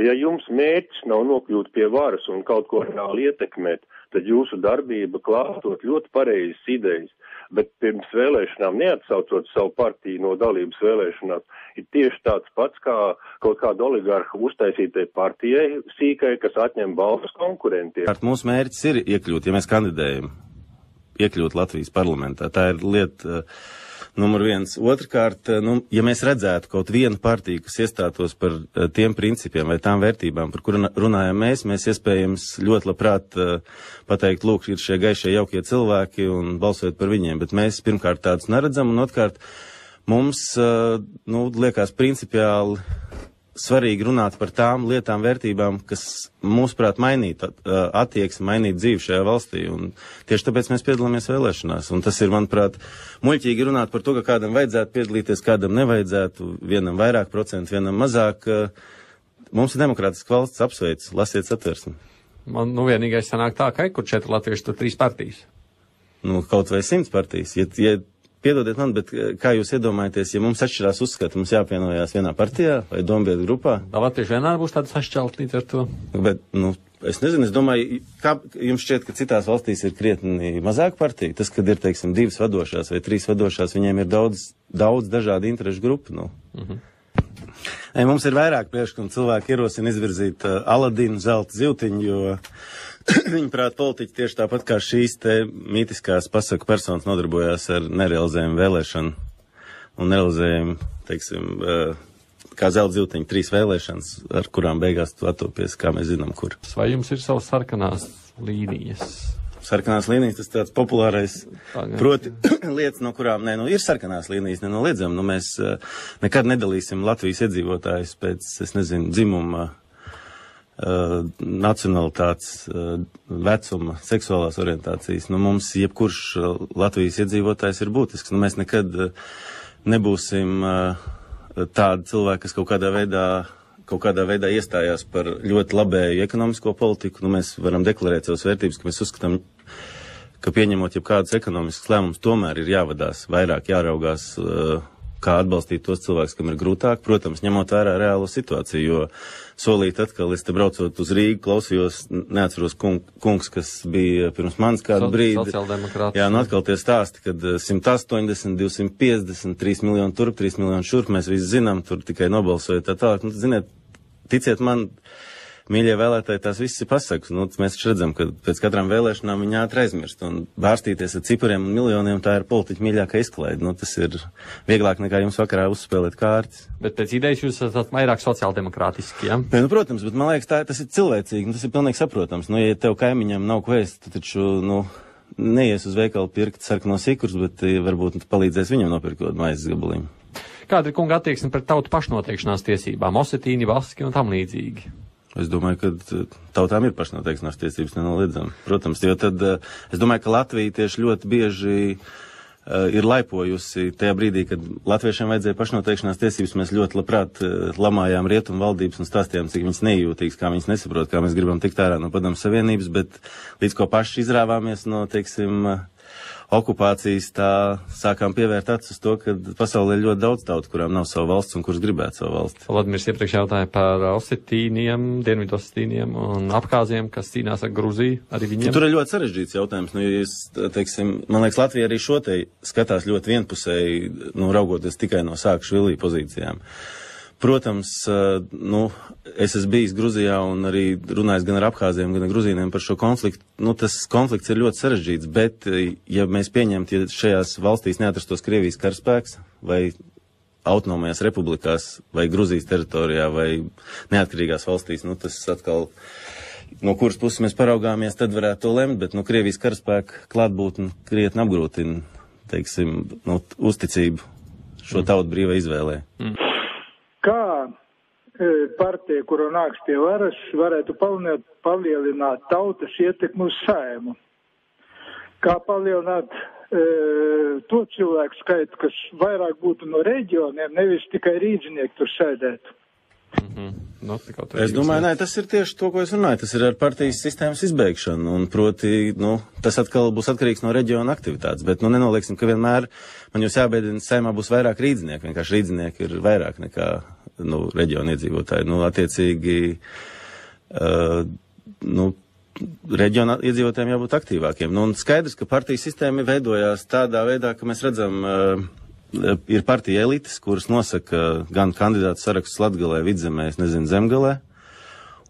Ja jums mērķis nav nokļūt pie varas un kaut ko reāli ietekmēt, tad jūsu darbība klāstot ļoti pareizas idejas, bet pirms vēlēšanām neatsaucot savu partiju no dalības vēlēšanās, ir tieši tāds pats kā kaut kāda oligarha uztaisītai partijai sīkai, kas atņem balvas konkurentiem. Mūsu mērķis ir iekļūt, ja mēs kandidējam, iekļūt Latvijas parlamentā. Tā ir lieta numur viens. Otrkārt, ja mēs redzētu kaut vienu partiju, kas iestātos par tiem principiem vai tām vērtībām, par kuru runājam mēs iespējams ļoti labprāt pateikt, lūk, ir šie gaišie jaukie cilvēki un balsot par viņiem, bet mēs pirmkārt tādus neredzam, un otrkārt mums, liekas principiāli svarīgi runāt par tām lietām, vērtībām, kas mūsuprāt mainīt attieksmi, mainīt dzīvi šajā valstī, un tieši tāpēc mēs piedalāmies vēlēšanās, un tas ir, manuprāt, muļķīgi runāt par to, ka kādam vajadzētu piedalīties, kādam nevajadzētu, vienam vairāk procentu, vienam mazāk. Mums ir demokrātiska valsts, apsveic, lasiet Satversmi. Man, vienīgais sanāk tā, ka kur 4 latvieši, tur 3 partijas. Kaut vai 100 partijas, piedodiet man, bet kā jūs iedomājaties, ja mums atšķirās uzskati, mums jāpienojās vienā partijā vai dombiedru grupā? Latvieši vienmēr būs tādas sašķelt līdz ar to. Bet, es nezinu, es domāju, kā jums šķiet, ka citās valstīs ir krietni mazāk partiju? Tas, kad ir, teiksim, 2 vadošās vai 3 vadošās, viņiem ir daudz dažādu interešu grupu, Mums ir vairāk priekšlikumu, cilvēki ierosina izvirzīt Aladinu, zelta zivtiņu, jo viņi prāt politiķi tieši tāpat kā šīs te mītiskās pasaku personas nodarbojās ar nerealizējumu vēlēšanu un nerealizējumu, teiksim, kā zelta zivtiņu 3 vēlēšanas, ar kurām beigās tu attopies, kā mēs zinām, kur. Vai jums ir savas sarkanās līnijas? Sarkanās līnijas, tas tāds populārais, proti lietas, no kurām, ir sarkanās līnijas, nenoliedzam, mēs nekad nedalīsim Latvijas iedzīvotājus pēc, dzimuma, nacionalitātes, vecuma, seksuālās orientācijas. Mums jebkurš Latvijas iedzīvotājs ir būtisks. Mēs nekad nebūsim tādi cilvēki, kas kaut kādā veidā iestājās par ļoti labēju ekonomisko politiku. Mēs varam deklarēt savas vērtības, ka mēs uzskatām, ka pieņemot jebkādus ekonomiskus lēmumus, tomēr ir jāvadās vairāk, jāraugās, kā atbalstīt tos cilvēkus, kam ir grūtāk, protams, ņemot vērā reālo situāciju, jo solīt atkal, es te braucot uz Rīgu, klausījos, neatceros kungs, kas bija pirms manis kādu brīdi. Jā, atkal tie stāsti, kad 180, 250, 3 miljoni turp, 3 miljoni šurp, mēs visi zinām, tur tikai nobalsojot tā tālāk. Ziniet, ticiet man, mīļie vēlētāji, tās viss ir pasakas. Mēs taču redzam, ka pēc katrām vēlēšanām viņi ātri aizmirst. Un bārstīties ar cipariem un miljoniem, tā ir politiķa mīļākā izklaide. Tas ir vieglāk nekā jums vakarā uzspēlēt kārtas. Bet pēc idejas jūs esat vairāk sociāldemokrātiski, ja? Protams, bet man liekas, tas ir cilvēcīgi, tas ir pilnīgi saprotams. Ja tev kaimiņam nav ko ēst, tad taču, neies uz veikalu pirkt sarkanos ikrus, bet varbūt palīdzēs viņam nopirkt kaut maizes gabaliņu. Kāda ir kunga attieksme pret tautu pašnoteikšanās tiesībām, osetīni, baski un tam līdzīgi? Es domāju, ka tautām ir pašnoteikšanās tiesības nenoliedzami. Protams, jo tad es domāju, ka Latvija tieši ļoti bieži ir laipojusi tajā brīdī, kad latviešiem vajadzēja pašnoteikšanās tiesības. Mēs ļoti labprāt lamājām rietumu valdības un stāstījām, cik viņas nejūtīgas, kā viņas nesaprot, kā mēs gribam tikt ārā no Padomu Savienības, bet līdz ko paši izrāvāmies no, okupācijas, tā sākām pievērt acis uz to, ka pasaulē ir ļoti daudz tautu, kurām nav savu valsts un kuras gribētu savu valsti. Vladimirs iepriekš jautāja par osetīniem, dienvidosetīniem un Abhāziem, kas cīnās ar Gruziju, arī viņiem. Tur ir ļoti sarežģīts jautājums. Man liekas, Latvija arī šo te skatās ļoti vienpusēji, raugoties tikai no Sākašvili pozīcijām. Protams, es esmu bijis Gruzijā un arī runājis gan ar Abhāziem, gan ar Gruzīniem par šo konfliktu. Tas konflikts ir ļoti sarežģīts, bet, ja mēs pieņemtu, ja šajās valstīs neatrastos Krievijas karaspēks vai autonomajās republikās vai Gruzijas teritorijā vai neatkarīgās valstīs, tas atkal, no kuras puses mēs paraugāmies, tad varētu to lemt, bet Krievijas karaspēka klātbūtne krietni apgrūtina, uzticību šo tautu brīvai izvēlē. Kā partija, kura nāks pie varas, varētu palielināt tautas ietekmi uz Saeimu? Kā palielināt to cilvēku skaitu, kas vairāk būtu no reģioniem, nevis tikai rīdzinieki tur sēdētu? Es domāju, tas ir tieši to, ko es runāju. Tas ir ar partijas sistēmas izbeigšanu, un proti, tas atkal būs atkarīgs no reģiona aktivitātes, bet, nenolieksim, ka vienmēr man jūs jābēdina, Saeimā būs vairāk rīdzinieku, vienkārši rīdzinieki ir vairāk nekā reģionu iedzīvotāji. Attiecīgi, reģiona iedzīvotājiem jābūt aktīvākiem. Un skaidrs, ka partiju sistēma veidojās tādā veidā, ka mēs redzam, ir partija elites, kuras nosaka gan kandidātu sarakstus Latgalē, Vidzemē, Zemgalē.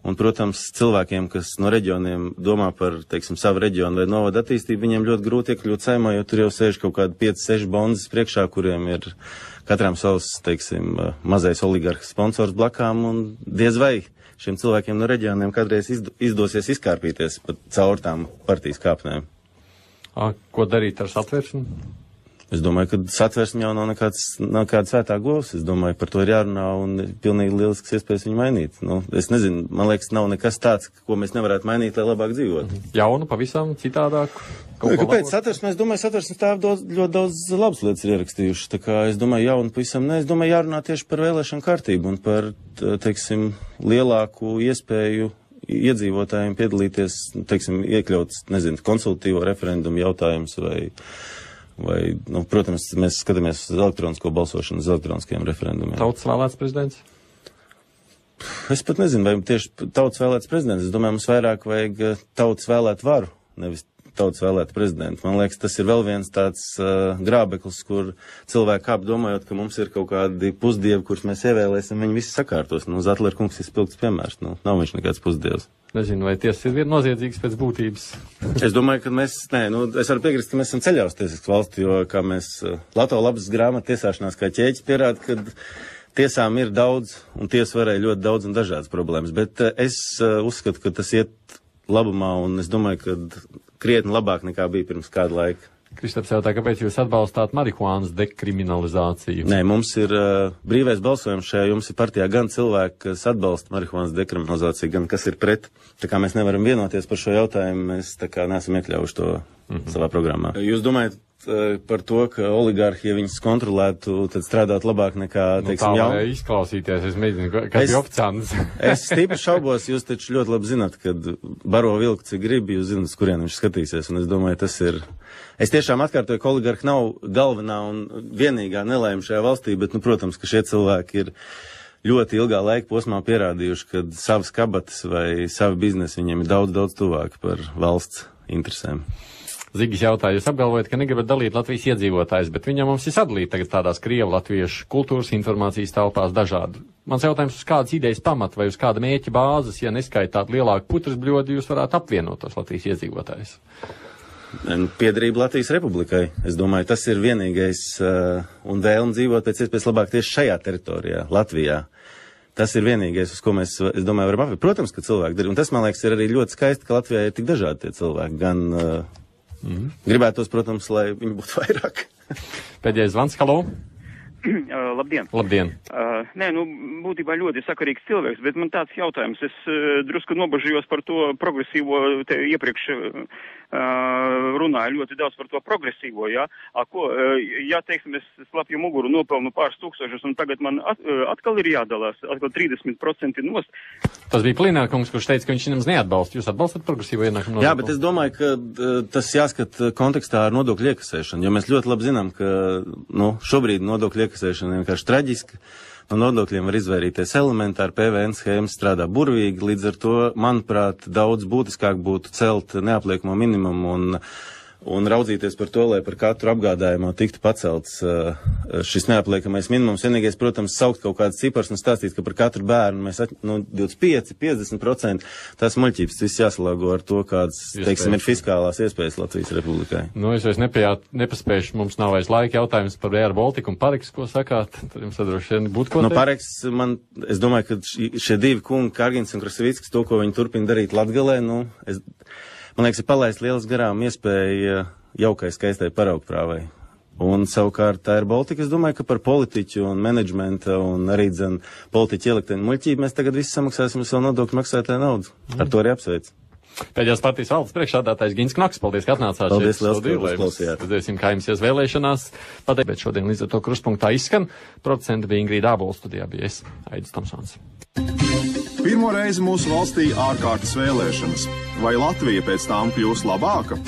Un, protams, cilvēkiem, kas no reģioniem domā par, savu reģionu vai novadu attīstību, viņiem ļoti grūti iekļūt Saeimā, jo tur jau sēž kaut kādi 5-6 bonzes priekšā, kuriem ir katram savs, mazais oligarhs sponsors blakām, un diez vai šiem cilvēkiem no reģioniem kādreiz izdosies izkārpīties pat caur tām partijas kāpnēm. Ko darīt ar satversmi? Es domāju, ka satversme jau nav nekāda svētā govs. Es domāju, par to ir jārunā un pilnīgi lielisks iespējas viņu mainīt. Es nezinu, man liekas, nav nekas tāds, ko mēs nevarētu mainīt, lai labāk dzīvotu. Jaunu, pavisam citādāk? Kāpēc satversme? Es domāju, satversme tā ļoti daudz labas lietas ir ierakstījuši. Tā kā es domāju, jaunu pavisam ne. Es domāju, jārunā tieši par vēlēšanu kārtību un par, lielāku iespēju iedzīvotājiem piedalīties, iekļaut, konsultatīvo referendumu jautājums vai, protams, mēs skatāmies uz elektronisko balsošanu, uz elektroniskajiem referendumiem. Tautas vēlēts prezidents? Es pat nezinu, vai tieši tautas vēlēts prezidents. Es domāju, mums vairāk vajag tautas vēlēt varu, nevis tautas vēlēt prezidentu. Man liekas, tas ir vēl viens tāds grābeklis, kur cilvēki apdomājot, ka mums ir kaut kādi pusdievi, kurus mēs ievēlēsim, viņi visi sakārtos. Zatler kungs ir spilgts piemērs. Nav viņš nekāds pusdievs. Nezinu, vai tiesas ir noziedzīgas pēc būtības. Es domāju, ka es varu piekrist, ka mēs esam ceļā uz tiesisku valsti, jo, kā mēs Lato labas grāmatu tiesāšanās kā ķēķis pierāda, ka tiesām ir daudz, un tiesa varēja ļoti daudz un dažādas problēmas. Bet es uzskatu, ka tas iet labumā, un es domāju, ka krietni labāk nekā bija pirms kāda laika. Kristaps jautā, kāpēc jūs atbalstāt marihuānas dekriminalizāciju? Nē, mums ir brīvais balsojums šajā, jums ir partijā gan cilvēki, kas atbalsta marihuānas dekriminalizāciju, gan kas ir pret. Tā kā mēs nevaram vienoties par šo jautājumu, mēs neesam iekļaujuši to savā programmā. Jūs domājat par to, ka oligarhi, ja viņus kontrolētu, tad strādāt labāk nekā, tā vai izklausīties, es mēģinu, kas ir oficiāns. Es stipri šaubos, jūs taču ļoti labi zināt, kad baro vilku, cik gribi, jūs zināt, uz kurien viņš skatīsies, un es domāju, tas ir. Es tiešām atkārtoju, ka oligarhi nav galvenā un vienīgā nelaime šajā valstī, bet, protams, ka šie cilvēki ir ļoti ilgā laika posmā pierādījuši, ka savas kabatas vai savi biznesi viņiem ir daudz, daudz tuvāki par valsts interesēm. Zigis jautāja, jūs apgalvojat, ka negribat dalīt Latvijas iedzīvotājus, bet viņam mums ir sadalīti tagad tādās krievu latviešu kultūras informācijas telpās dažādi. Mans jautājums, uz kādas idejas pamata vai uz kāda mēķa bāzes, ja neskaitāt lielāku putras bļodi, jūs varētu apvienot tos Latvijas iedzīvotājus? Piedarība Latvijas Republikai. Es domāju, tas ir vienīgais un vēlme dzīvot pēc iespējas labāk tieši šajā teritorijā, Latvijā. Tas ir vienīgais, uz ko mēs, es domāju, varam apvienot. Protams, ka cilvēki darīja, un tas, man liekas, ir arī ļoti skaisti, ka Latvijā ir tik dažādi tie cilvēki. Gan gribētos, protams, lai viņi būtu vairāk. Pēdējais zvans, halo. Labdien. Labdien. Būtībā ļoti sakarīgs cilvēks, bet man tāds jautājums. Es drusku nobažījos par to progresīvo, iepriekš runāju ļoti daudz par to progresīvo, jā. Es slapju muguru nopelnu pāris tūkstošus, un tagad man atkal ir jādalās, atkal 30% nost. Tas bija Plinārkungs, kurš teica, ka viņš nemaz neatbalsta. Jūs atbalstat progresīvo ienākumu nodokli? Jā, bet es domāju, ka tas jāskat kontekstā ar nodokļu iekasēšanu, jo mēs ļoti labi zinām, ka šobrīd nodokļu iekasēšana ir vienkārši traģiska. No nodokļiem var izvairīties elementāri, PVN schēmas strādā burvīgi, līdz ar to, manuprāt, daudz būtiskāk būtu celt neapliekamo minimumu un raudzīties par to, lai par katru apgādājumu tiktu pacelts šis neapliekamais minimums. Vienīgais, protams, saukt kaut kādas cipars un stāstīt, ka par katru bērnu mēs 25, 50%, tās muļķības viss jāsalāgo ar to, kādas, ir fiskālās iespējas Latvijas Republikai. Es vairs nepaspējuši, mums nav vairs laika jautājums par Air Baltica un Pareks, ko sakāt? Tad jums droši vien būtu ko teikt? Pareks, es domāju, ka šie divi kungi, Kargins un Krasavickis, to, ko viņi turpina darīt Latgalē, man liekas, ir palaist lielas garām iespēja jaukai, skaistai paraugprāvai. Un savukārt Air Baltica, es domāju, ka par politiķu un menedžmenta un arī politiķu ieliktēnu muļķību mēs tagad visi samaksāsim ar savu nodokļu maksātāju naudu. Ar to arī apsveic. Pēdējās partijas valdes priekšsādātājs Gins Knaks, paldies, ka atnācāt. Paldies, liels, ka uzklausījāt. Redzēsim, kā jums ies vēlēšanās. Bet šodien līdz ar to kruspunktā izskan. Producenti bija Ingrīda Ābols, studijā bija es, Aidis Tomsons. Pirmo reizi mūsu valstī ārkārtas vēlēšanas. Vai Latvija pēc tām kļūs labāka?